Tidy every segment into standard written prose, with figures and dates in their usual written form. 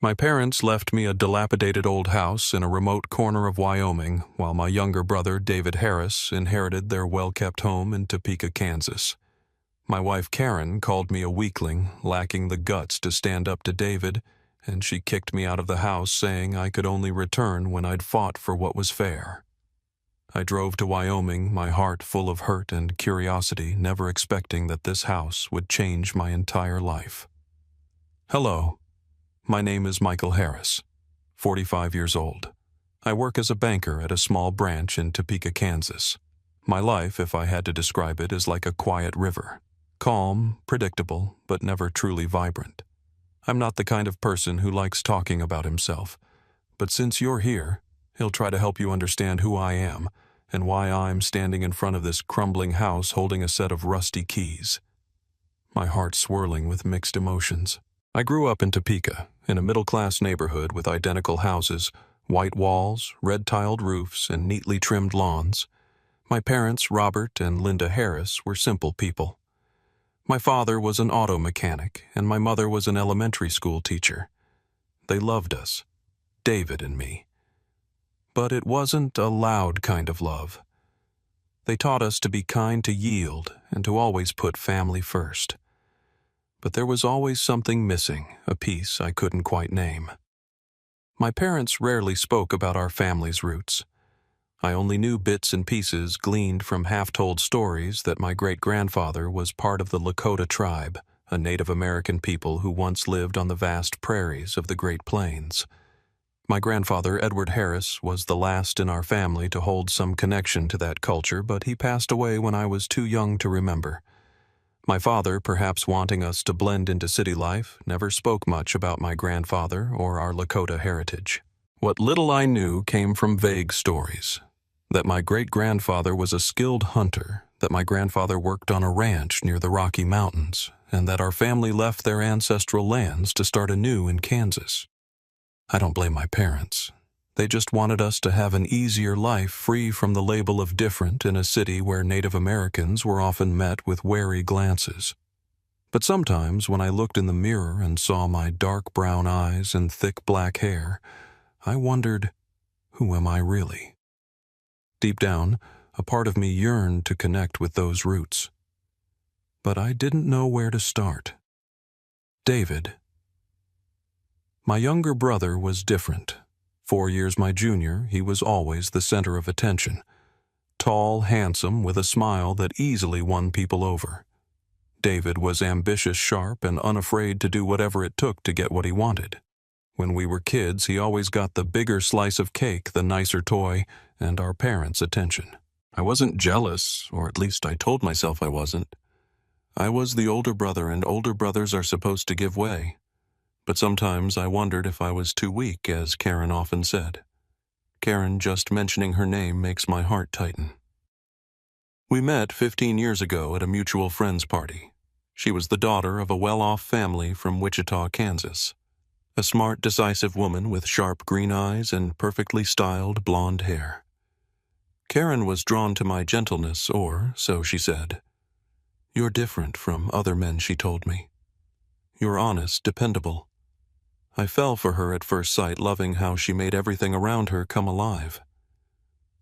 My parents left me a dilapidated old house in a remote corner of Wyoming, while my younger brother, David Harris, inherited their well-kept home in Topeka, Kansas. My wife, Karen, called me a weakling, lacking the guts to stand up to David, and she kicked me out of the house, saying I could only return when I'd fought for what was fair. I drove to Wyoming, my heart full of hurt and curiosity, never expecting that this house would change my entire life. Hello. My name is Michael Harris, 45 years old. I work as a banker at a small branch in Topeka, Kansas. My life, if I had to describe it, is like a quiet river. Calm, predictable, but never truly vibrant. I'm not the kind of person who likes talking about himself, but since you're here, he'll try to help you understand who I am and why I'm standing in front of this crumbling house holding a set of rusty keys. My heart swirling with mixed emotions. I grew up in Topeka, in a middle-class neighborhood with identical houses, white walls, red-tiled roofs, and neatly trimmed lawns. My parents, Robert and Linda Harris, were simple people. My father was an auto mechanic, and my mother was an elementary school teacher. They loved us, David and me. But it wasn't a loud kind of love. They taught us to be kind, to yield, and to always put family first. But there was always something missing, a piece I couldn't quite name. My parents rarely spoke about our family's roots. I only knew bits and pieces gleaned from half-told stories that my great-grandfather was part of the Lakota tribe, a Native American people who once lived on the vast prairies of the Great Plains. My grandfather, Edward Harris, was the last in our family to hold some connection to that culture, but he passed away when I was too young to remember. My father, perhaps wanting us to blend into city life, never spoke much about my grandfather or our Lakota heritage. What little I knew came from vague stories. That my great-grandfather was a skilled hunter, that my grandfather worked on a ranch near the Rocky Mountains, and that our family left their ancestral lands to start anew in Kansas. I don't blame my parents. They just wanted us to have an easier life free from the label of different in a city where Native Americans were often met with wary glances. But sometimes when I looked in the mirror and saw my dark brown eyes and thick black hair, I wondered, who am I really? Deep down, a part of me yearned to connect with those roots. But I didn't know where to start. David. My younger brother was different. 4 years my junior, he was always the center of attention. Tall, handsome, with a smile that easily won people over. David was ambitious, sharp, and unafraid to do whatever it took to get what he wanted. When we were kids, he always got the bigger slice of cake, the nicer toy, and our parents' attention. I wasn't jealous, or at least I told myself I wasn't. I was the older brother, and older brothers are supposed to give way. But sometimes I wondered if I was too weak, as Karen often said. Karen, just mentioning her name makes my heart tighten. We met 15 years ago at a mutual friend's party. She was the daughter of a well-off family from Wichita, Kansas. A smart, decisive woman with sharp green eyes and perfectly styled blonde hair. Karen was drawn to my gentleness, or so she said. You're different from other men, she told me. You're honest, dependable. I fell for her at first sight, loving how she made everything around her come alive.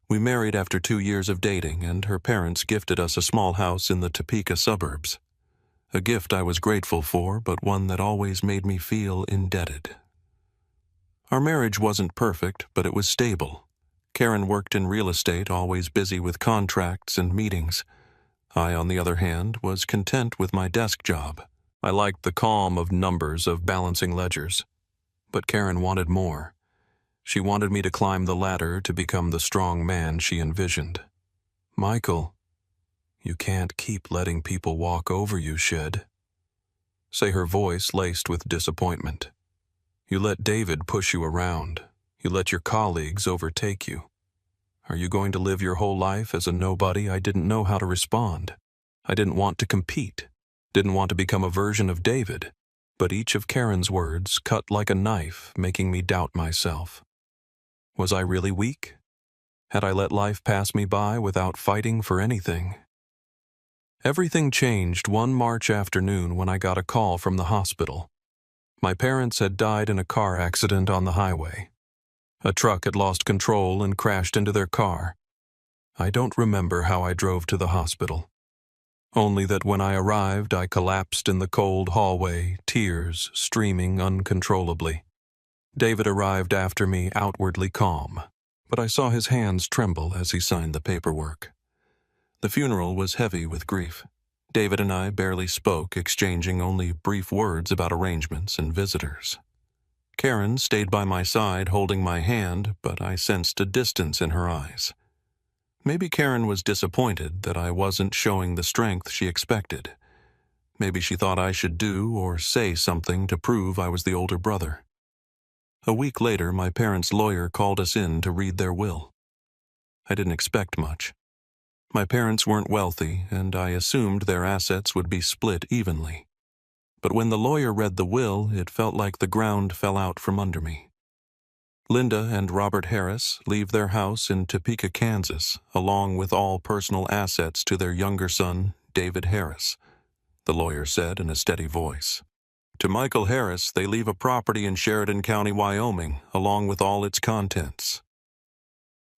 We married after 2 years of dating, and her parents gifted us a small house in the Topeka suburbs. A gift I was grateful for, but one that always made me feel indebted. Our marriage wasn't perfect, but it was stable. Karen worked in real estate, always busy with contracts and meetings. I, on the other hand, was content with my desk job. I liked the calm of numbers, of balancing ledgers. But Karen wanted more. She wanted me to climb the ladder to become the strong man she envisioned. Michael, you can't keep letting people walk over you, Shed. Say her voice laced with disappointment. You let David push you around. You let your colleagues overtake you. Are you going to live your whole life as a nobody? I didn't know how to respond. I didn't want to compete. Didn't want to become a version of David. But each of Karen's words cut like a knife, making me doubt myself. Was I really weak? Had I let life pass me by without fighting for anything? Everything changed one March afternoon when I got a call from the hospital. My parents had died in a car accident on the highway. A truck had lost control and crashed into their car. I don't remember how I drove to the hospital. Only that when I arrived, I collapsed in the cold hallway, tears streaming uncontrollably. David arrived after me, outwardly calm, but I saw his hands tremble as he signed the paperwork. The funeral was heavy with grief. David and I barely spoke, exchanging only brief words about arrangements and visitors. Karen stayed by my side, holding my hand, but I sensed a distance in her eyes. Maybe Karen was disappointed that I wasn't showing the strength she expected. Maybe she thought I should do or say something to prove I was the older brother. A week later, my parents' lawyer called us in to read their will. I didn't expect much. My parents weren't wealthy, and I assumed their assets would be split evenly. But when the lawyer read the will, it felt like the ground fell out from under me. Linda and Robert Harris leave their house in Topeka, Kansas, along with all personal assets to their younger son, David Harris, the lawyer said in a steady voice. To Michael Harris, they leave a property in Sheridan County, Wyoming, along with all its contents.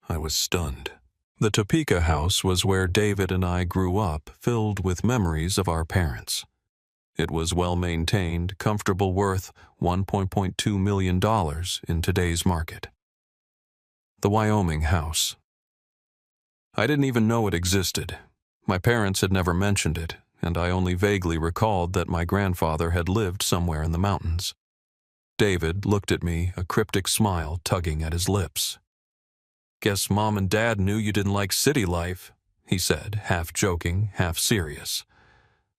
I was stunned. The Topeka house was where David and I grew up, filled with memories of our parents. It was well-maintained, comfortable, worth $1.2 million in today's market. The Wyoming house. I didn't even know it existed. My parents had never mentioned it, and I only vaguely recalled that my grandfather had lived somewhere in the mountains. David looked at me, a cryptic smile tugging at his lips. "Guess Mom and Dad knew you didn't like city life," he said, half joking, half serious.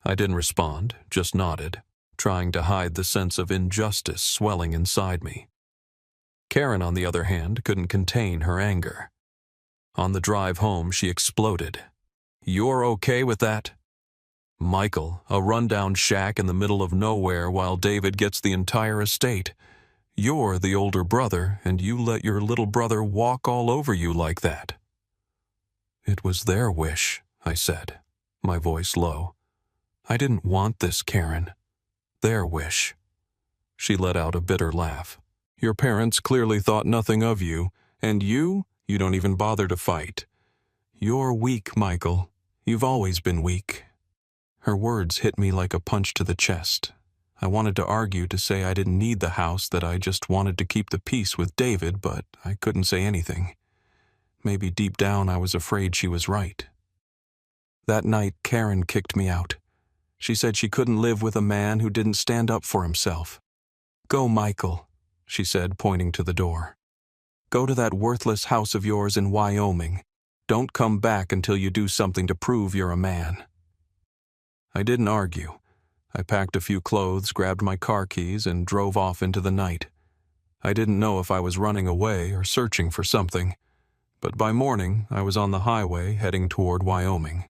I didn't respond, just nodded, trying to hide the sense of injustice swelling inside me. Karen, on the other hand, couldn't contain her anger. On the drive home, she exploded. "You're okay with that? Michael, a rundown shack in the middle of nowhere while David gets the entire estate. You're the older brother, and you let your little brother walk all over you like that." "It was their wish," I said, my voice low. "I didn't want this, Karen. Their wish." She let out a bitter laugh. "Your parents clearly thought nothing of you, and you don't even bother to fight. You're weak, Michael. You've always been weak." Her words hit me like a punch to the chest. I wanted to argue to say I didn't need the house, that I just wanted to keep the peace with David, but I couldn't say anything. Maybe deep down I was afraid she was right. That night, Karen kicked me out. She said she couldn't live with a man who didn't stand up for himself. "Go, Michael," she said, pointing to the door. "Go to that worthless house of yours in Wyoming. Don't come back until you do something to prove you're a man." I didn't argue. I packed a few clothes, grabbed my car keys, and drove off into the night. I didn't know if I was running away or searching for something, but by morning I was on the highway heading toward Wyoming.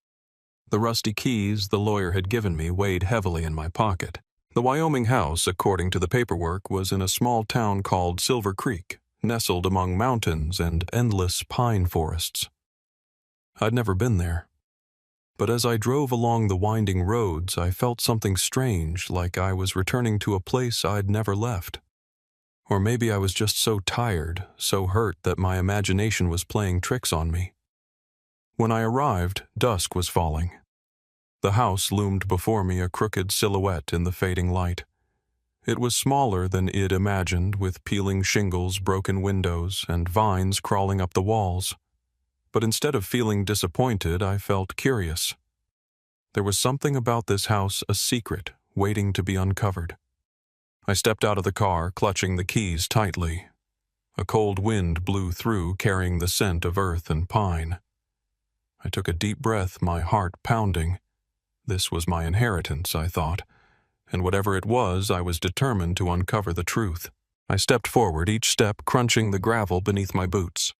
The rusty keys the lawyer had given me weighed heavily in my pocket. The Wyoming house, according to the paperwork, was in a small town called Silver Creek, nestled among mountains and endless pine forests. I'd never been there. But as I drove along the winding roads, I felt something strange, like I was returning to a place I'd never left. Or maybe I was just so tired, so hurt that my imagination was playing tricks on me. When I arrived, dusk was falling. The house loomed before me, a crooked silhouette in the fading light. It was smaller than I'd imagined, with peeling shingles, broken windows, and vines crawling up the walls. But instead of feeling disappointed, I felt curious. There was something about this house, a secret, waiting to be uncovered. I stepped out of the car, clutching the keys tightly. A cold wind blew through, carrying the scent of earth and pine. I took a deep breath, my heart pounding. This was my inheritance, I thought, and whatever it was, I was determined to uncover the truth. I stepped forward, each step crunching the gravel beneath my boots.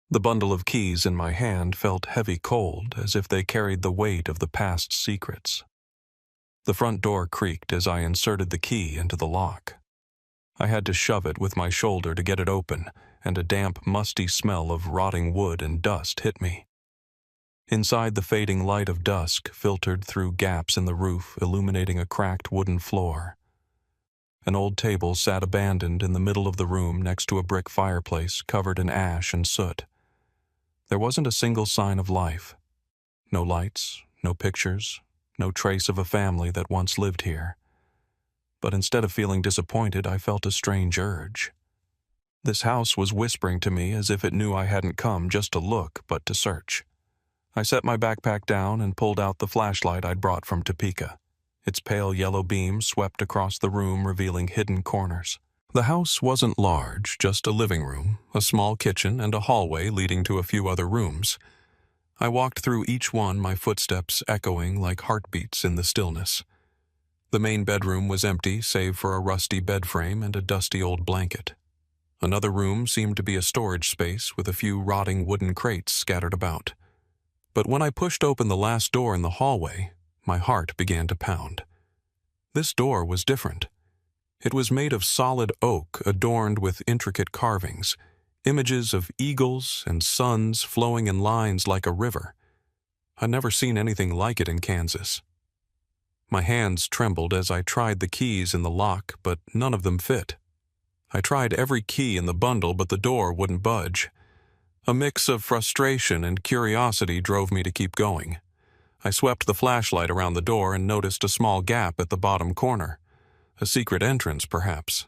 The bundle of keys in my hand felt heavy cold, as if they carried the weight of the past secrets. The front door creaked as I inserted the key into the lock. I had to shove it with my shoulder to get it open, and a damp, musty smell of rotting wood and dust hit me. Inside, the fading light of dusk filtered through gaps in the roof, illuminating a cracked wooden floor. An old table sat abandoned in the middle of the room next to a brick fireplace covered in ash and soot. There wasn't a single sign of life. No lights, no pictures, no trace of a family that once lived here. But instead of feeling disappointed, I felt a strange urge. This house was whispering to me as if it knew I hadn't come just to look, but to search. I set my backpack down and pulled out the flashlight I'd brought from Topeka. Its pale yellow beam swept across the room, revealing hidden corners. The house wasn't large, just a living room, a small kitchen, and a hallway leading to a few other rooms. I walked through each one, my footsteps echoing like heartbeats in the stillness. The main bedroom was empty, save for a rusty bed frame and a dusty old blanket. Another room seemed to be a storage space with a few rotting wooden crates scattered about. But when I pushed open the last door in the hallway, my heart began to pound. This door was different. It was made of solid oak adorned with intricate carvings, images of eagles and suns flowing in lines like a river. I'd never seen anything like it in Kansas. My hands trembled as I tried the keys in the lock, but none of them fit. I tried every key in the bundle, but the door wouldn't budge. A mix of frustration and curiosity drove me to keep going. I swept the flashlight around the door and noticed a small gap at the bottom corner. A secret entrance, perhaps.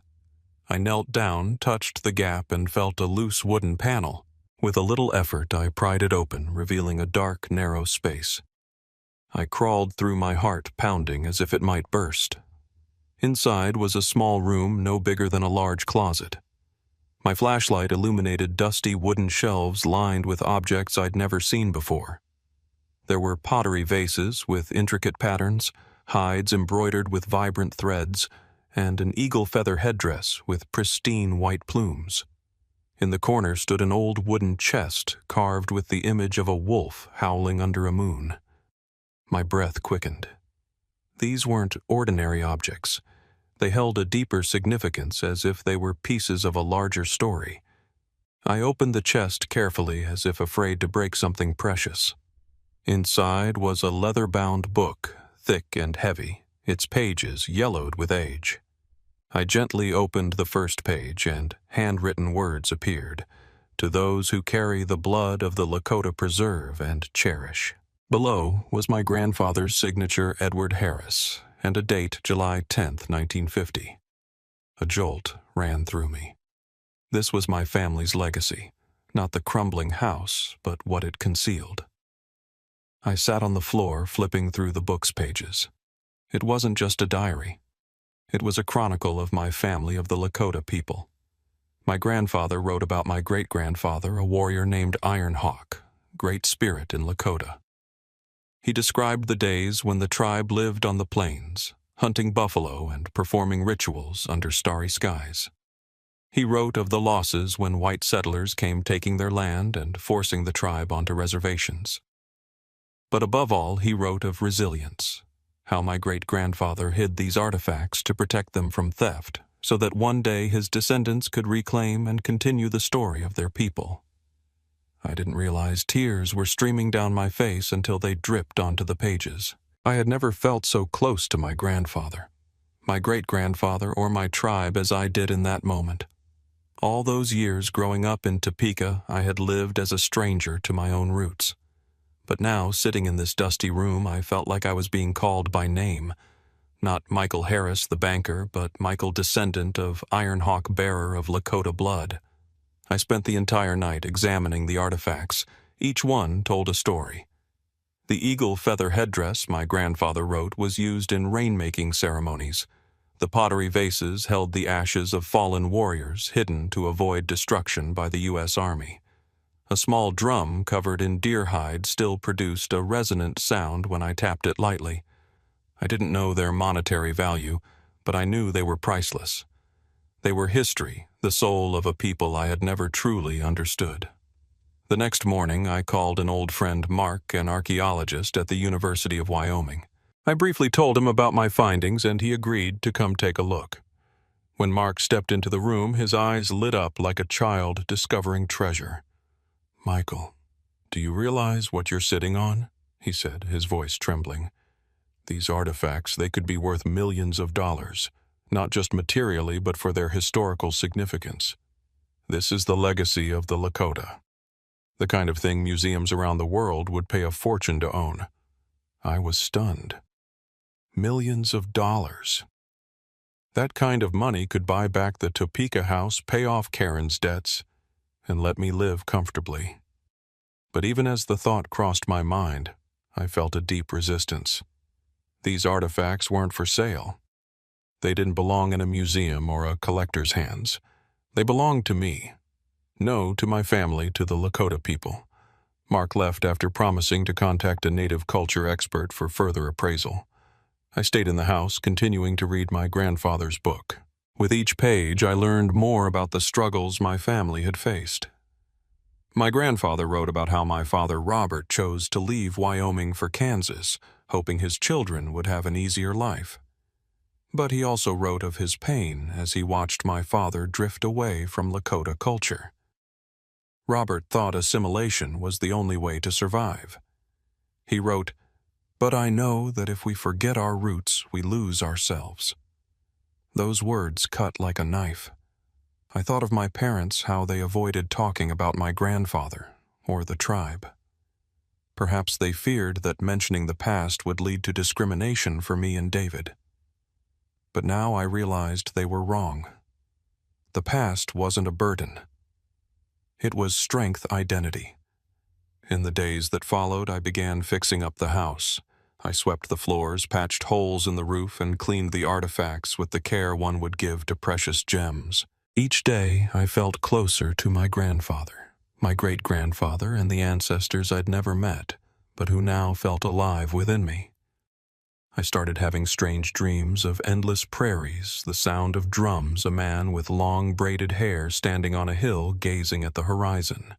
I knelt down, touched the gap, and felt a loose wooden panel. With a little effort, I pried it open, revealing a dark, narrow space. I crawled through, my heart pounding as if it might burst. Inside was a small room no bigger than a large closet. My flashlight illuminated dusty wooden shelves lined with objects I'd never seen before. There were pottery vases with intricate patterns, hides embroidered with vibrant threads, and an eagle feather headdress with pristine white plumes. In the corner stood an old wooden chest carved with the image of a wolf howling under a moon. My breath quickened. These weren't ordinary objects. They held a deeper significance, as if they were pieces of a larger story. I opened the chest carefully, as if afraid to break something precious. Inside was a leather-bound book, thick and heavy, its pages yellowed with age. I gently opened the first page, and handwritten words appeared. To those who carry the blood of the Lakota preserve and cherish. Below was my grandfather's signature, Edward Harris, and a date, July 10th, 1950. A jolt ran through me. This was my family's legacy, not the crumbling house, but what it concealed. I sat on the floor, flipping through the book's pages. It wasn't just a diary. It was a chronicle of my family of the Lakota people. My grandfather wrote about my great-grandfather, a warrior named Iron Hawk, great spirit in Lakota. He described the days when the tribe lived on the plains, hunting buffalo and performing rituals under starry skies. He wrote of the losses when white settlers came taking their land and forcing the tribe onto reservations. But above all, he wrote of resilience, how my great-grandfather hid these artifacts to protect them from theft, so that one day his descendants could reclaim and continue the story of their people. I didn't realize tears were streaming down my face until they dripped onto the pages. I had never felt so close to my grandfather, my great-grandfather, or my tribe as I did in that moment. All those years growing up in Topeka, I had lived as a stranger to my own roots. But now, sitting in this dusty room, I felt like I was being called by name. Not Michael Harris, the banker, but Michael, descendant of Iron Hawk, bearer of Lakota blood. I spent the entire night examining the artifacts. Each one told a story. The eagle feather headdress my grandfather wrote was used in rainmaking ceremonies. The pottery vases held the ashes of fallen warriors hidden to avoid destruction by the U.S. Army. A small drum covered in deer hide still produced a resonant sound when I tapped it lightly. I didn't know their monetary value, but I knew they were priceless. They were history, the soul of a people I had never truly understood. The next morning, I called an old friend, Mark, an archaeologist at the University of Wyoming. I briefly told him about my findings, and he agreed to come take a look. When Mark stepped into the room, his eyes lit up like a child discovering treasure. "Michael, do you realize what you're sitting on?" he said, his voice trembling. "These artifacts, they could be worth millions of dollars. not just materially but for their historical significance. This is the legacy of the Lakota, the kind of thing museums around the world would pay a fortune to own. I was stunned. Millions of dollars. That kind of money could buy back the Topeka house, pay off Karen's debts, and let me live comfortably. But even as the thought crossed my mind, I felt a deep resistance. These artifacts weren't for sale. They didn't belong in a museum or a collector's hands. They belonged to me. No, to my family, to the Lakota people. Mark left after promising to contact a native culture expert for further appraisal. I stayed in the house, continuing to read my grandfather's book. With each page, I learned more about the struggles my family had faced. My grandfather wrote about how my father Robert chose to leave Wyoming for Kansas, hoping his children would have an easier life. But he also wrote of his pain as he watched my father drift away from Lakota culture. Robert thought assimilation was the only way to survive. He wrote, "But I know that if we forget our roots, we lose ourselves." Those words cut like a knife. I thought of my parents, how they avoided talking about my grandfather or the tribe. Perhaps they feared that mentioning the past would lead to discrimination for me and David. But now I realized they were wrong. The past wasn't a burden. It was strength identity. In the days that followed, I began fixing up the house. I swept the floors, patched holes in the roof, and cleaned the artifacts with the care one would give to precious gems. Each day, I felt closer to my grandfather, my great-grandfather, and the ancestors I'd never met, but who now felt alive within me. I started having strange dreams of endless prairies, the sound of drums, a man with long braided hair standing on a hill gazing at the horizon.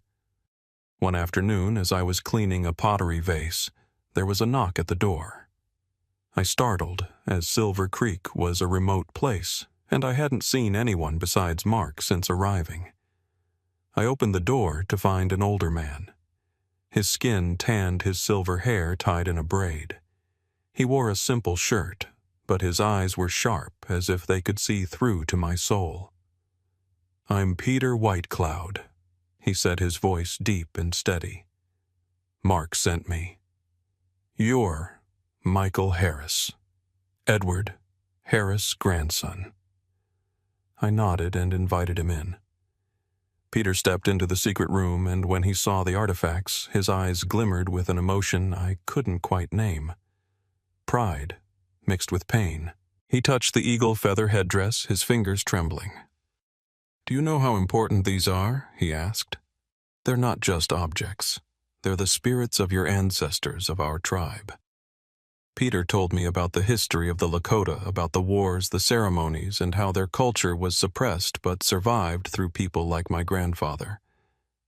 One afternoon, as I was cleaning a pottery vase, there was a knock at the door. I startled, as Silver Creek was a remote place, and I hadn't seen anyone besides Mark since arriving. I opened the door to find an older man. His skin tanned, his silver hair tied in a braid. He wore a simple shirt, but his eyes were sharp, as if they could see through to my soul. "I'm Peter Whitecloud," he said, his voice deep and steady. "Mark sent me. You're Michael Harris, Edward Harris' grandson." I nodded and invited him in. Peter stepped into the secret room, and when he saw the artifacts, his eyes glimmered with an emotion I couldn't quite name. Pride, mixed with pain. He touched the eagle feather headdress, his fingers trembling. "Do you know how important these are?" he asked. "They're not just objects. They're the spirits of your ancestors, of our tribe." Peter told me about the history of the Lakota, about the wars, the ceremonies, and how their culture was suppressed but survived through people like my grandfather.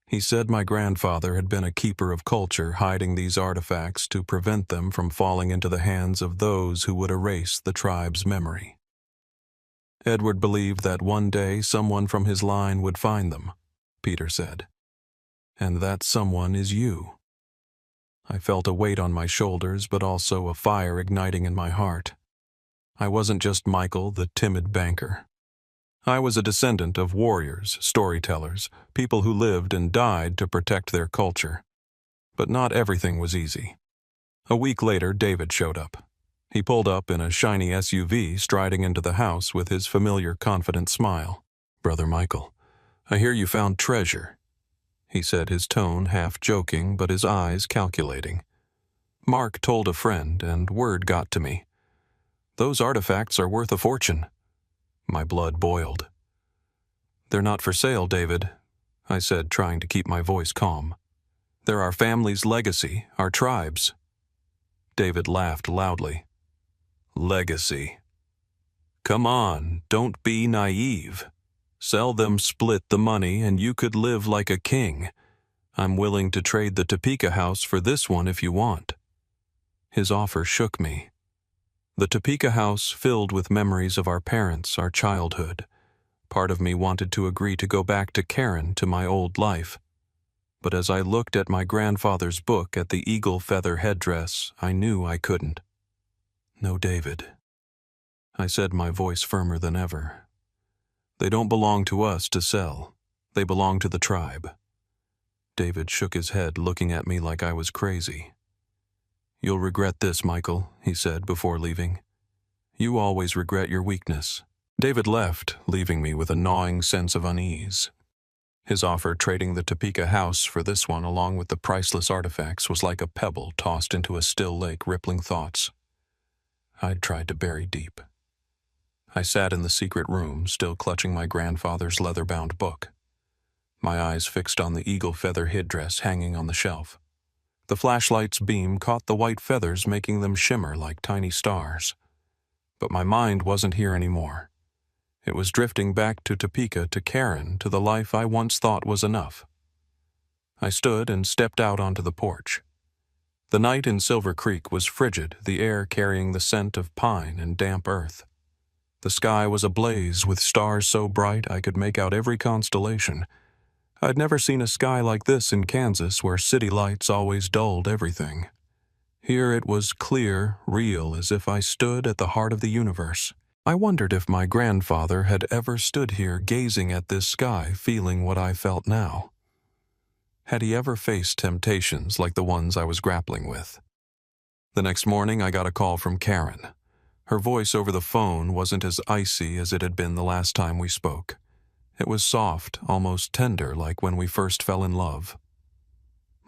He said my grandfather had been a keeper of culture, hiding these artifacts to prevent them from falling into the hands of those who would erase the tribe's memory. Edward believed that one day someone from his line would find them, Peter said. And that someone is you. I felt a weight on my shoulders, but also a fire igniting in my heart. I wasn't just Michael, the timid banker. I was a descendant of warriors, storytellers, people who lived and died to protect their culture. But not everything was easy. A week later, David showed up. He pulled up in a shiny SUV, striding into the house with his familiar, confident smile. "Brother Michael, I hear you found treasure," he said, his tone half joking, but his eyes calculating. "Mark told a friend, and word got to me. Those artifacts are worth a fortune." My blood boiled. "They're not for sale, David," I said, trying to keep my voice calm. "They're our family's legacy, our tribe's." David laughed loudly. "Legacy. Come on, don't be naive. Sell them, split the money, and you could live like a king. I'm willing to trade the Topeka house for this one if you want." His offer shook me. The Topeka house filled with memories of our parents, our childhood. Part of me wanted to agree to go back to Karen, to my old life. But as I looked at my grandfather's book, at the eagle feather headdress, I knew I couldn't. "No, David. I said, my voice firmer than ever. They don't belong to us to sell. They belong to the tribe. David shook his head, looking at me like I was crazy. You'll regret this, Michael, he said before leaving. You always regret your weakness. David left, leaving me with a gnawing sense of unease. His offer trading the Topeka house for this one along with the priceless artifacts was like a pebble tossed into a still lake rippling thoughts I'd tried to bury deep. I sat in the secret room, still clutching my grandfather's leather-bound book, my eyes fixed on the eagle feather headdress hanging on the shelf. The flashlight's beam caught the white feathers, making them shimmer like tiny stars. But my mind wasn't here anymore. It was drifting back to Topeka, to Karen, to the life I once thought was enough. I stood and stepped out onto the porch. The night in Silver Creek was frigid, the air carrying the scent of pine and damp earth. The sky was ablaze with stars so bright I could make out every constellation. I'd never seen a sky like this in Kansas, where city lights always dulled everything. Here it was clear, real, as if I stood at the heart of the universe. I wondered if my grandfather had ever stood here gazing at this sky, feeling what I felt now. Had he ever faced temptations like the ones I was grappling with? The next morning I got a call from Karen. Her voice over the phone wasn't as icy as it had been the last time we spoke. It was soft, almost tender, like when we first fell in love.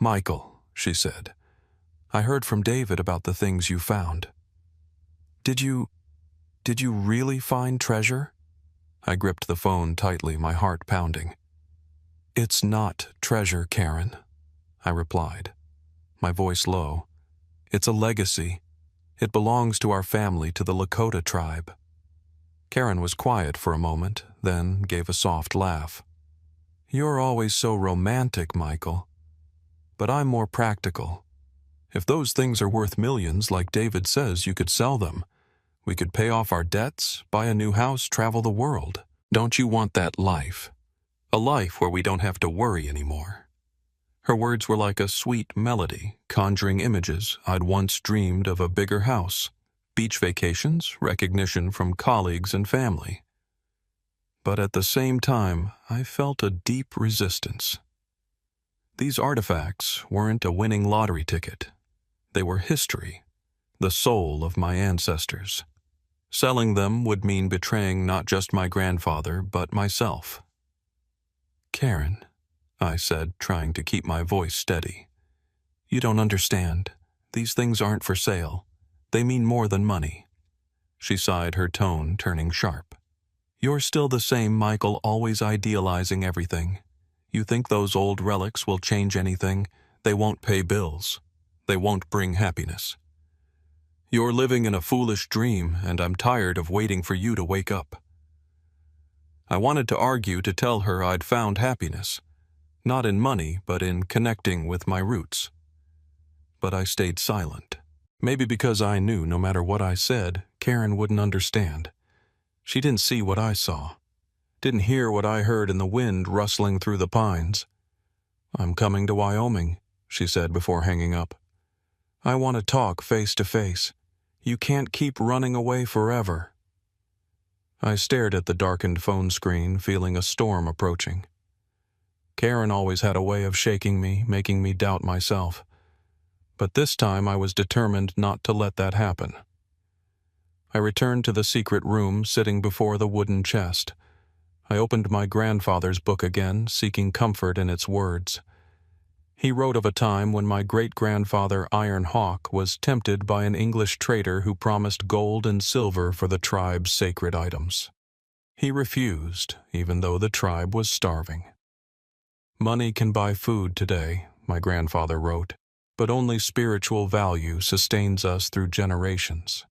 "Michael," she said, "I heard from David about the things you found. Did you really find treasure?" I gripped the phone tightly, my heart pounding. "It's not treasure, Karen," I replied, my voice low. "It's a legacy. It belongs to our family, to the Lakota tribe." Karen was quiet for a moment, then gave a soft laugh. "You're always so romantic, Michael. But I'm more practical. If those things are worth millions, like David says, you could sell them. We could pay off our debts, buy a new house, travel the world. Don't you want that life? A life where we don't have to worry anymore." Her words were like a sweet melody, conjuring images I'd once dreamed of: a bigger house, beach vacations, recognition from colleagues and family. But at the same time, I felt a deep resistance. These artifacts weren't a winning lottery ticket. They were history, the soul of my ancestors. Selling them would mean betraying not just my grandfather, but myself. "Karen," I said, trying to keep my voice steady, "you don't understand. These things aren't for sale. They mean more than money." She sighed, her tone turning sharp. "You're still the same Michael, always idealizing everything. You think those old relics will change anything. They won't pay bills. They won't bring happiness. You're living in a foolish dream, and I'm tired of waiting for you to wake up." I wanted to argue, to tell her I'd found happiness, not in money, but in connecting with my roots. But I stayed silent. Maybe because I knew no matter what I said, Karen wouldn't understand. She didn't see what I saw, didn't hear what I heard in the wind rustling through the pines. "I'm coming to Wyoming," she said before hanging up. "I want to talk face to face. You can't keep running away forever." I stared at the darkened phone screen, feeling a storm approaching. Karen always had a way of shaking me, making me doubt myself. But this time I was determined not to let that happen. I returned to the secret room, sitting before the wooden chest. I opened my grandfather's book again, seeking comfort in its words. He wrote of a time when my great-grandfather Iron Hawk was tempted by an English trader who promised gold and silver for the tribe's sacred items. He refused, even though the tribe was starving. "Money can buy food today," my grandfather wrote, "but only spiritual value sustains us through generations."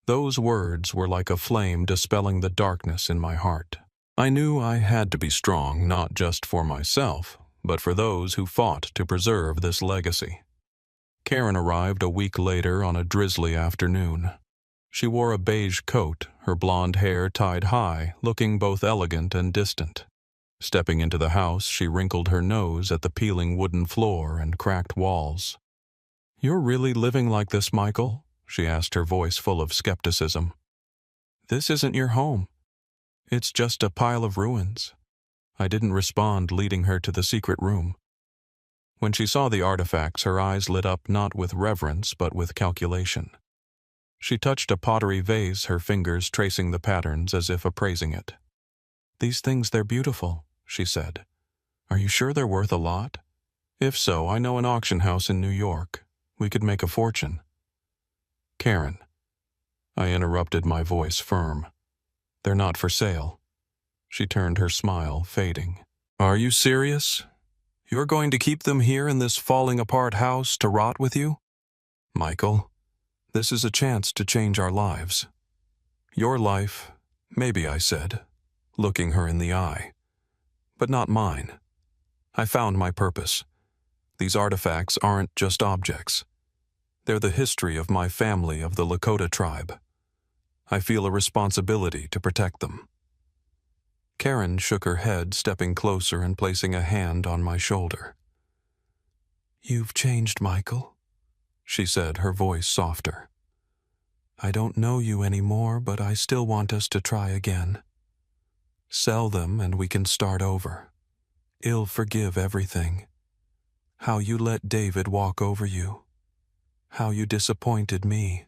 Those words were like a flame dispelling the darkness in my heart. I knew I had to be strong, not just for myself, but for those who fought to preserve this legacy. Karen arrived a week later on a drizzly afternoon. She wore a beige coat, her blonde hair tied high, looking both elegant and distant. Stepping into the house, she wrinkled her nose at the peeling wooden floor and cracked walls. "You're really living like this, Michael?" she asked, her voice full of skepticism. "This isn't your home. It's just a pile of ruins." I didn't respond, leading her to the secret room. When she saw the artifacts, her eyes lit up not with reverence but with calculation. She touched a pottery vase, her fingers tracing the patterns as if appraising it. "These things, they're beautiful," she said. "Are you sure they're worth a lot? If so, I know an auction house in New York. We could make a fortune." "Karen," I interrupted, my voice firm. "They're not for sale." She turned, her smile fading. "Are you serious? You're going to keep them here in this falling-apart house to rot with you? Michael, this is a chance to change our lives." "Your life, maybe," I said, looking her in the eye. "But not mine. I found my purpose. These artifacts aren't just objects. They're the history of my family, of the Lakota tribe. I feel a responsibility to protect them." Karen shook her head, stepping closer and placing a hand on my shoulder. "You've changed, Michael," she said, her voice softer. "I don't know you anymore, but I still want us to try again. Sell them and we can start over. I'll forgive everything. How you let David walk over you. How you disappointed me.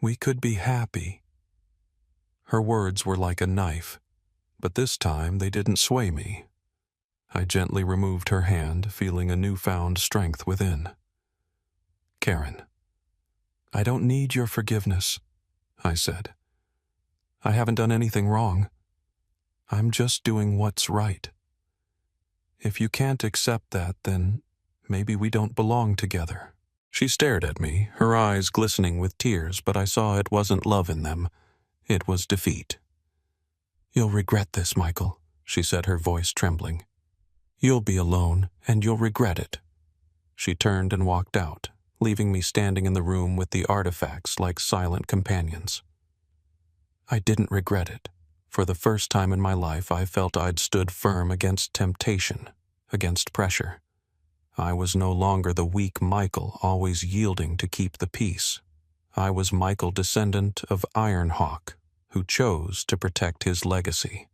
We could be happy." Her words were like a knife, but this time they didn't sway me. I gently removed her hand, feeling a newfound strength within. "Karen, I don't need your forgiveness," I said. "I haven't done anything wrong. I'm just doing what's right. If you can't accept that, then maybe we don't belong together." She stared at me, her eyes glistening with tears, but I saw it wasn't love in them. It was defeat. "You'll regret this, Michael," she said, her voice trembling. "You'll be alone, and you'll regret it." She turned and walked out, leaving me standing in the room with the artifacts like silent companions. I didn't regret it. For the first time in my life, I felt I'd stood firm against temptation, against pressure. I was no longer the weak Michael, always yielding to keep the peace. I was Michael, descendant of Ironhawk, who chose to protect his legacy.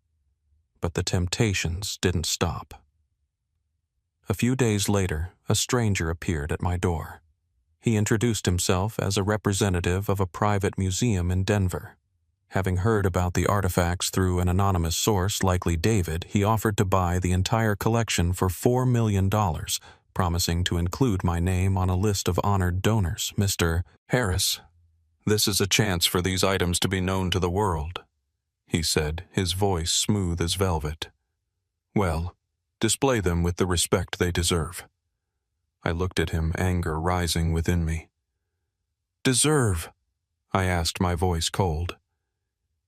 But the temptations didn't stop. A few days later, a stranger appeared at my door. He introduced himself as a representative of a private museum in Denver. Having heard about the artifacts through an anonymous source, likely David, he offered to buy the entire collection for $4 million, promising to include my name on a list of honored donors. "Mr. Harris, this is a chance for these items to be known to the world," he said, his voice smooth as velvet. "Well, display them with the respect they deserve." I looked at him, anger rising within me. "Deserve?" I asked, my voice cold.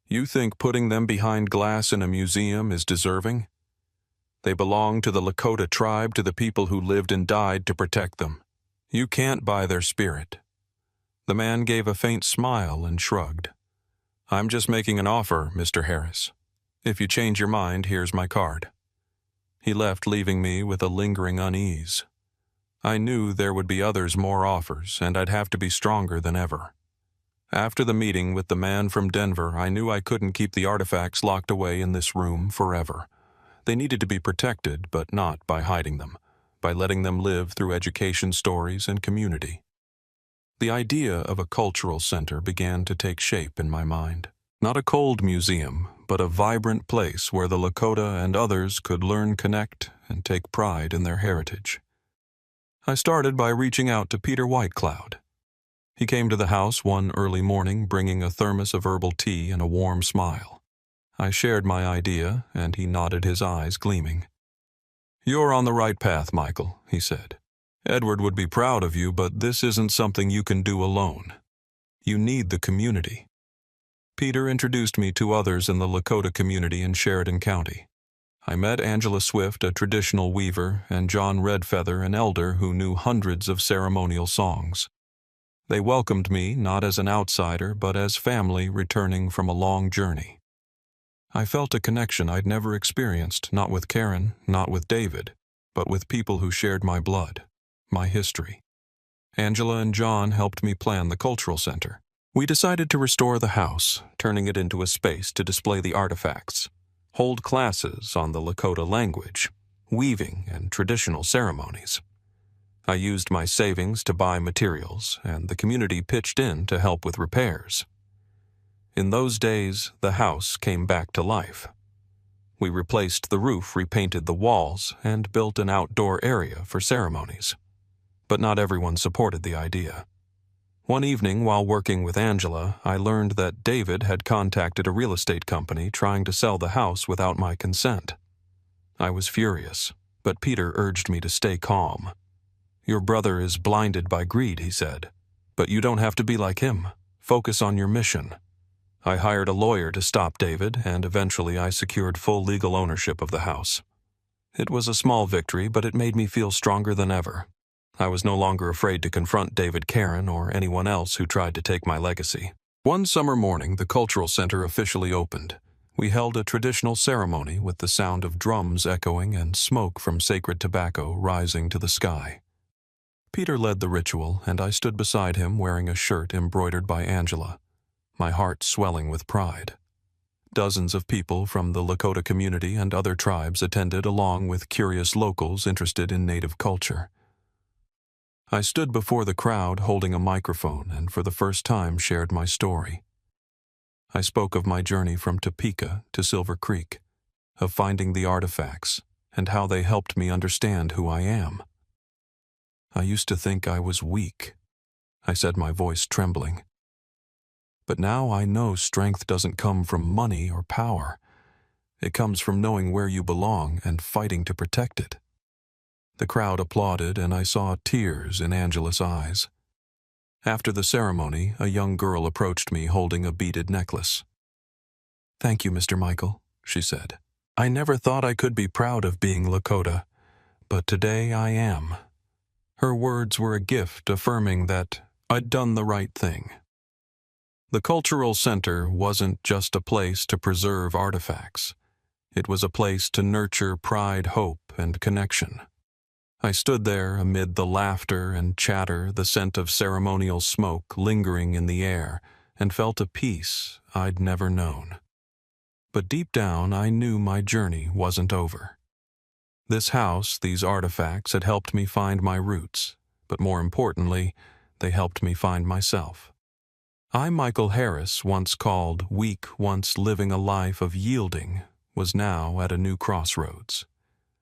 "You think putting them behind glass in a museum is deserving? They belong to the Lakota tribe, to the people who lived and died to protect them. You can't buy their spirit." The man gave a faint smile and shrugged. "I'm just making an offer, Mr. Harris. If you change your mind, here's my card." He left, leaving me with a lingering unease. I knew there would be others, more offers, and I'd have to be stronger than ever. After the meeting with the man from Denver, I knew I couldn't keep the artifacts locked away in this room forever. They needed to be protected, but not by hiding them, by letting them live through education, stories, and community. The idea of a cultural center began to take shape in my mind. Not a cold museum, but a vibrant place where the Lakota and others could learn, connect, and take pride in their heritage. I started by reaching out to Peter Whitecloud. He came to the house one early morning, bringing a thermos of herbal tea and a warm smile. I shared my idea, and he nodded, his eyes gleaming. "You're on the right path, Michael," he said. "Edward would be proud of you, but this isn't something you can do alone. You need the community." Peter introduced me to others in the Lakota community in Sheridan County. I met Angela Swift, a traditional weaver, and John Redfeather, an elder who knew hundreds of ceremonial songs. They welcomed me not as an outsider, but as family returning from a long journey. I felt a connection I'd never experienced, not with Karen, not with David, but with people who shared my blood, my history. Angela and John helped me plan the cultural center. We decided to restore the house, turning it into a space to display the artifacts, hold classes on the Lakota language, weaving, and traditional ceremonies. I used my savings to buy materials, and the community pitched in to help with repairs. In those days, the house came back to life. We replaced the roof, repainted the walls, and built an outdoor area for ceremonies. But not everyone supported the idea. One evening, while working with Angela, I learned that David had contacted a real estate company trying to sell the house without my consent. I was furious, but Peter urged me to stay calm. "Your brother is blinded by greed," he said, "but you don't have to be like him. Focus on your mission." I hired a lawyer to stop David, and eventually I secured full legal ownership of the house. It was a small victory, but it made me feel stronger than ever. I was no longer afraid to confront David Karen or anyone else who tried to take my legacy. One summer morning, the Cultural Center officially opened. We held a traditional ceremony with the sound of drums echoing and smoke from sacred tobacco rising to the sky. Peter led the ritual, and I stood beside him wearing a shirt embroidered by Angela, my heart swelling with pride. Dozens of people from the Lakota community and other tribes attended, along with curious locals interested in Native culture. I stood before the crowd holding a microphone and for the first time shared my story. I spoke of my journey from Topeka to Silver Creek, of finding the artifacts, and how they helped me understand who I am. "I used to think I was weak," I said, my voice trembling. "But now I know strength doesn't come from money or power. It comes from knowing where you belong and fighting to protect it." The crowd applauded, and I saw tears in Angela's eyes. After the ceremony, a young girl approached me holding a beaded necklace. "Thank you, Mr. Michael," she said. "I never thought I could be proud of being Lakota, but today I am." Her words were a gift affirming that I'd done the right thing. The Cultural Center wasn't just a place to preserve artifacts. It was a place to nurture pride, hope, and connection. I stood there amid the laughter and chatter, the scent of ceremonial smoke lingering in the air, and felt a peace I'd never known. But deep down, I knew my journey wasn't over. This house, these artifacts, had helped me find my roots, but more importantly, they helped me find myself. I, Michael Harris, once called weak, once living a life of yielding, was now at a new crossroads.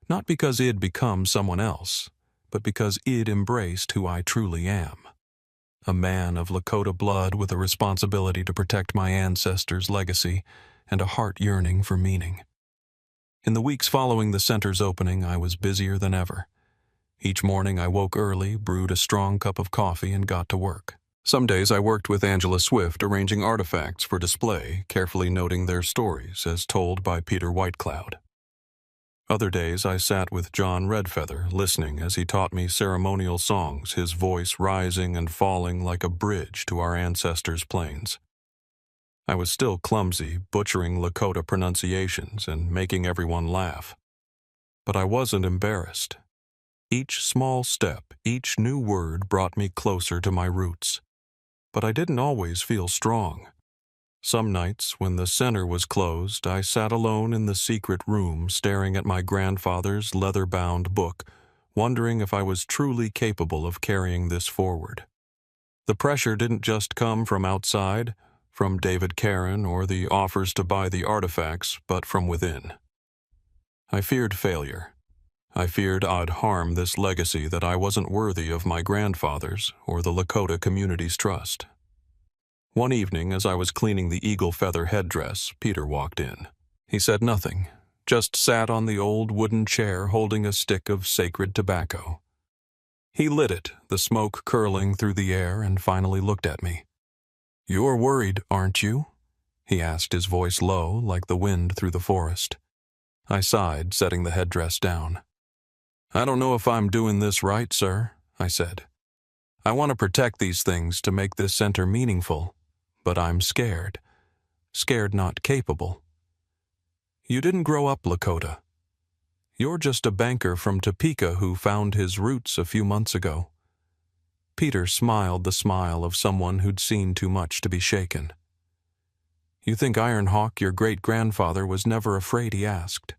Not because I'd become someone else, but because I'd embraced who I truly am. A man of Lakota blood with a responsibility to protect my ancestors' legacy and a heart yearning for meaning. In the weeks following the center's opening, I was busier than ever. Each morning I woke early, brewed a strong cup of coffee, and got to work. Some days I worked with Angela Swift arranging artifacts for display, carefully noting their stories as told by Peter Whitecloud. Other days I sat with John Redfeather, listening as he taught me ceremonial songs, his voice rising and falling like a bridge to our ancestors' plains. I was still clumsy, butchering Lakota pronunciations and making everyone laugh. But I wasn't embarrassed. Each small step, each new word brought me closer to my roots. But I didn't always feel strong. Some nights, when the center was closed, I sat alone in the secret room staring at my grandfather's leather-bound book, wondering if I was truly capable of carrying this forward. The pressure didn't just come from outside, from David Karen or the offers to buy the artifacts, but from within. I feared failure. I feared I'd harm this legacy, that I wasn't worthy of my grandfather's or the Lakota community's trust. One evening, as I was cleaning the eagle feather headdress, Peter walked in. He said nothing, just sat on the old wooden chair holding a stick of sacred tobacco. He lit it, the smoke curling through the air, and finally looked at me. "You're worried, aren't you?" he asked, his voice low, like the wind through the forest. I sighed, setting the headdress down. "I don't know if I'm doing this right, sir," I said. "I want to protect these things to make this center meaningful. But I'm scared. Scared not capable. You didn't grow up Lakota. You're just a banker from Topeka who found his roots a few months ago. Peter smiled the smile of someone who'd seen too much to be shaken. "You think Ironhawk, your great-grandfather, was never afraid?" he asked.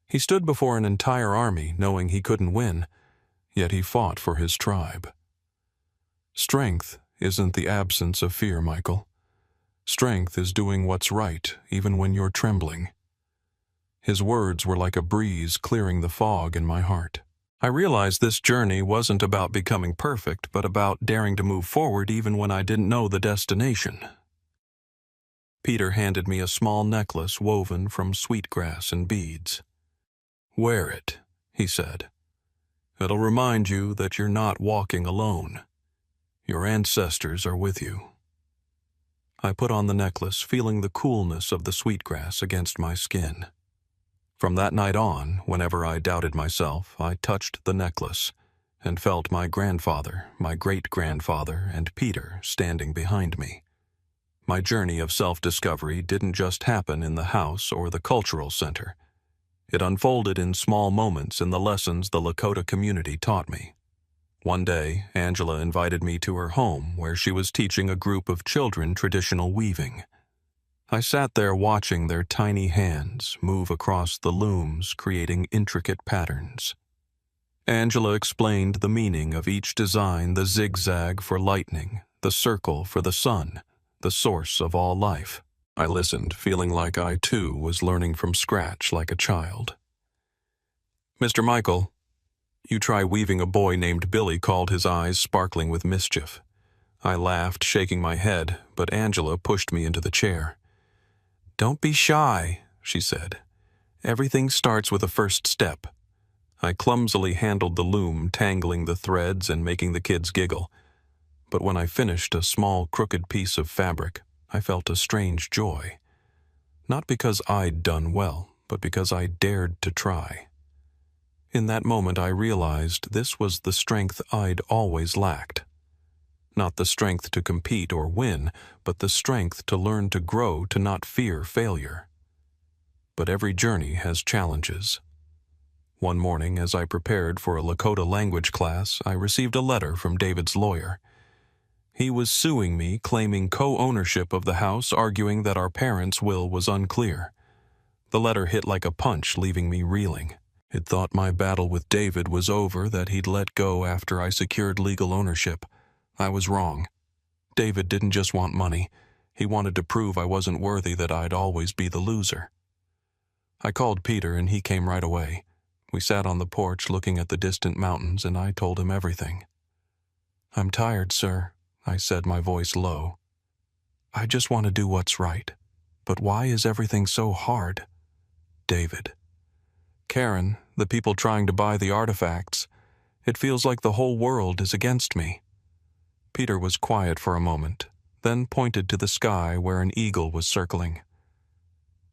"He stood before an entire army knowing he couldn't win, yet he fought for his tribe." Strength isn't the absence of fear, Michael. Strength is doing what's right, even when you're trembling. His words were like a breeze clearing the fog in my heart. I realized this journey wasn't about becoming perfect, but about daring to move forward even when I didn't know the destination. Peter handed me a small necklace woven from sweetgrass and beads. "Wear it," he said. "It'll remind you that you're not walking alone. Your ancestors are with you." I put on the necklace, feeling the coolness of the sweetgrass against my skin. From that night on, whenever I doubted myself, I touched the necklace and felt my grandfather, my great-grandfather, and Peter standing behind me. My journey of self-discovery didn't just happen in the house or the cultural center. It unfolded in small moments in the lessons the Lakota community taught me. One day, Angela invited me to her home where she was teaching a group of children traditional weaving. I sat there watching their tiny hands move across the looms, creating intricate patterns. Angela explained the meaning of each design: the zigzag for lightning, the circle for the sun, the source of all life. I listened, feeling like I too was learning from scratch like a child. "Mr. Michael, you try weaving," a boy named Billy called, his eyes sparkling with mischief. I laughed, shaking my head, but Angela pushed me into the chair. "Don't be shy," she said. "Everything starts with a first step." I clumsily handled the loom, tangling the threads and making the kids giggle. But when I finished a small, crooked piece of fabric, I felt a strange joy. Not because I'd done well, but because I dared to try. In that moment, I realized this was the strength I'd always lacked. Not the strength to compete or win, but the strength to learn to grow, to not fear failure. But every journey has challenges. One morning, as I prepared for a Lakota language class, I received a letter from David's lawyer. He was suing me, claiming co-ownership of the house, arguing that our parents' will was unclear. The letter hit like a punch, leaving me reeling. It thought my battle with David was over, that he'd let go after I secured legal ownership. I was wrong. David didn't just want money. He wanted to prove I wasn't worthy, that I'd always be the loser. I called Peter and he came right away. We sat on the porch looking at the distant mountains and I told him everything. "I'm tired, sir," I said, my voice low. "I just want to do what's right. But why is everything so hard?" "David. Karen, the people trying to buy the artifacts. It feels like the whole world is against me." Peter was quiet for a moment, then pointed to the sky where an eagle was circling.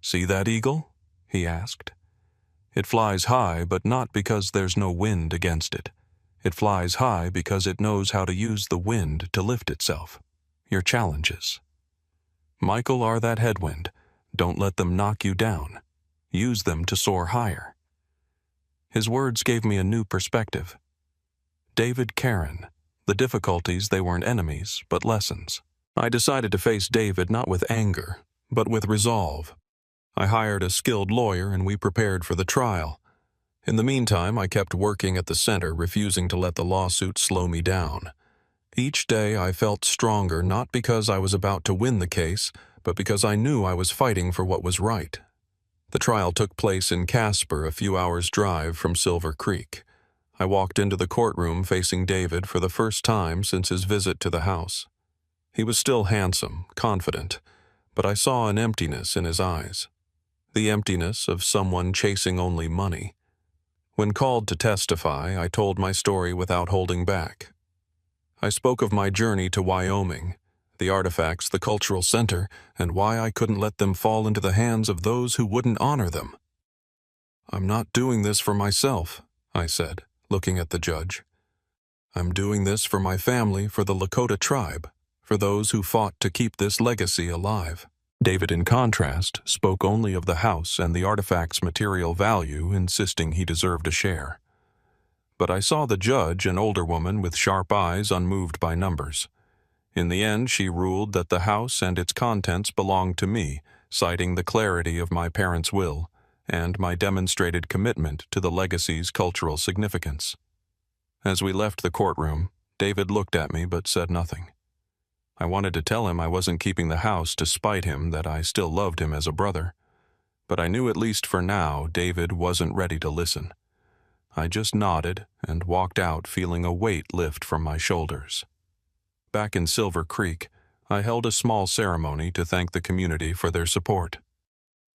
"See that eagle?" he asked. "It flies high, but not because there's no wind against it. It flies high because it knows how to use the wind to lift itself. Your challenges, Michael, are that headwind. Don't let them knock you down. Use them to soar higher." His words gave me a new perspective. David, Karen. The difficulties, they weren't enemies, but lessons. I decided to face David not with anger, but with resolve. I hired a skilled lawyer and we prepared for the trial. In the meantime, I kept working at the center, refusing to let the lawsuit slow me down. Each day I felt stronger, not because I was about to win the case, but because I knew I was fighting for what was right. The trial took place in Casper, a few hours' drive from Silver Creek. I walked into the courtroom facing David for the first time since his visit to the house. He was still handsome, confident, but I saw an emptiness in his eyes. The emptiness of someone chasing only money. When called to testify, I told my story without holding back. I spoke of my journey to Wyoming, the artifacts, the cultural center, and why I couldn't let them fall into the hands of those who wouldn't honor them. "I'm not doing this for myself," I said, looking at the judge. "I'm doing this for my family, for the Lakota tribe, for those who fought to keep this legacy alive." David, in contrast, spoke only of the house and the artifact's material value, insisting he deserved a share. but I saw the judge, an older woman with sharp eyes unmoved by numbers. In the end, she ruled that the house and its contents belonged to me, citing the clarity of my parents' will and my demonstrated commitment to the legacy's cultural significance. As we left the courtroom, David looked at me but said nothing. I wanted to tell him I wasn't keeping the house to spite him, that I still loved him as a brother. But I knew, at least for now, David wasn't ready to listen. I just nodded and walked out, feeling a weight lift from my shoulders. Back in Silver Creek, I held a small ceremony to thank the community for their support.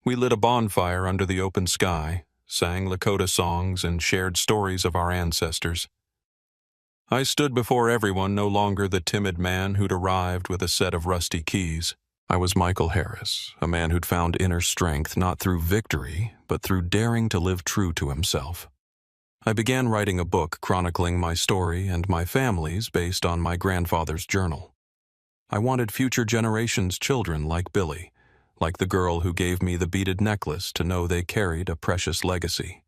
We lit a bonfire under the open sky, sang Lakota songs, and shared stories of our ancestors. I stood before everyone, no longer the timid man who'd arrived with a set of rusty keys. I was Michael Harris, a man who'd found inner strength not through victory, but through daring to live true to himself. I began writing a book chronicling my story and my family's based on my grandfather's journal. I wanted future generations' children like Billy, like the girl who gave me the beaded necklace, to know they carried a precious legacy.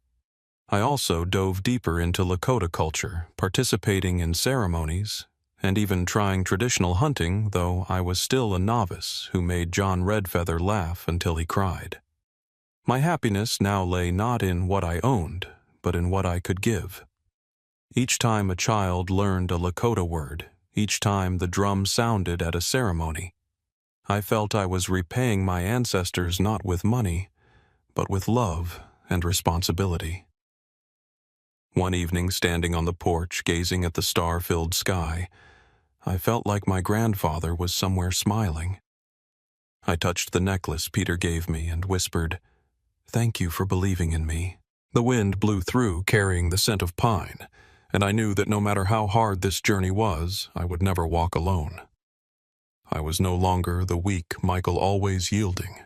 I also dove deeper into Lakota culture, participating in ceremonies, and even trying traditional hunting, though I was still a novice who made John Redfeather laugh until he cried. My happiness now lay not in what I owned, but in what I could give. Each time a child learned a Lakota word, each time the drum sounded at a ceremony, I felt I was repaying my ancestors not with money, but with love and responsibility. One evening, standing on the porch, gazing at the star-filled sky, I felt like my grandfather was somewhere smiling. I touched the necklace Peter gave me and whispered, "Thank you for believing in me." The wind blew through, carrying the scent of pine, and I knew that no matter how hard this journey was, I would never walk alone. I was no longer the weak Michael, always yielding.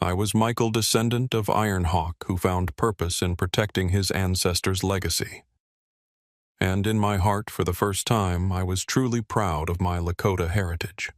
I was Michael, descendant of Ironhawk, who found purpose in protecting his ancestors' legacy. And in my heart, for the first time, I was truly proud of my Lakota heritage.